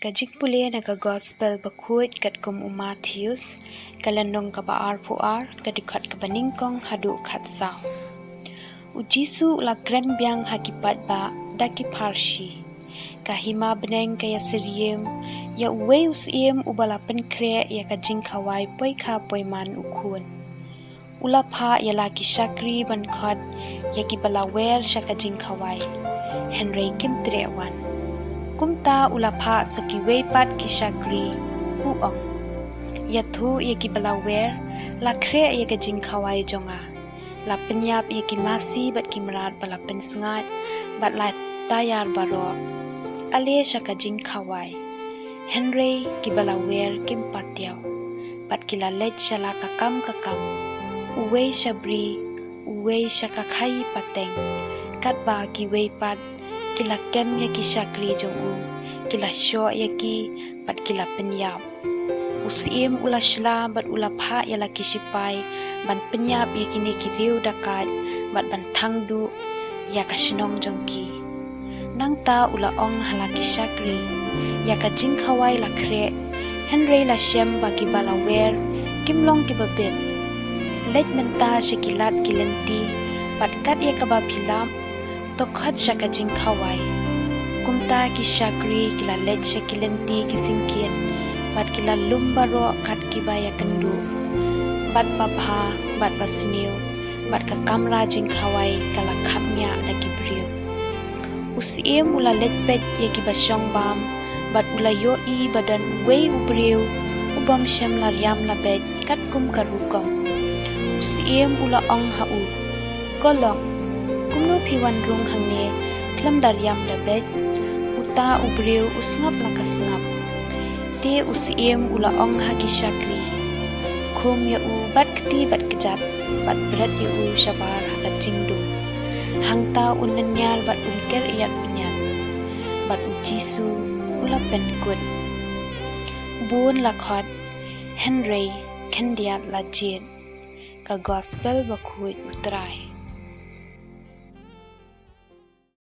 Kajik pulih naga gospel bakut kat kum Matthews kalandong ka baar puar kadikot ka baningkong hadu khat saw. Ujisu ula gran biang hakipat ba daki parshi. Kahima beneng kaya seriem ya uwe usiem ubala penkre ya kajing kawai poi ka poi man ukun. Ula pa ya laki syakri ban khot ya ki balawer syakajing kawai. Hynrei kim trewan. Kumta ulapa sakiway pat kishakri uong. Yathu yaki balawer la kre yaka jing kawai jonga. La penyap yaki masi bat kimrat bala pensengat bat la tayar baro. Ale syaka jing kawai. Hynrei ki balawer kim patiaw. Bat kila lej syala kakam. Uwe syabri, uwe syaka kai pateng. Kat ba kiway pat kila kem yaki syakri jongu, kila syok yaki pat kila penyap. Usiem ula syla bat ula pa yala kisipai ban penyap yaki ni kiriu dakat bat ban tangdu ya kasinong jongki. Nang ta ula ong halaki syakri ya ka jing kawai la kre. Hynrei la syem bagi balawer kimlong kibabit. Let menta syikilat kilenti pat kat ya kabapilam tokhot syaka jing kawai. Kumta ki syakri kila lej syakilenti kisingkin. Bat kila lumbaro kat kibaya kendu. Bat babha, bat basniu. Bat ka kamra jing kawai kala kamya daki briu. Usiem ula lej pet ya ki basyong bam. Bat ula yoi badan uwe ubriu. Ubam syam laryam labet kat kum karukong. Usiem ula ong hau. Golong. Kumno piwan rung hangne klam daryam dabet uta ubriu usngap lakasngap te usiem ula ong haki syakri kum ya u bat keti bat kejat bat berat ya u syabar hakat jingdu hangta unanyal bat unker iyat penyan bat ujisu ula penkut bun lakhot Hynrei khyndiat lajied ka gospel bakut utrai.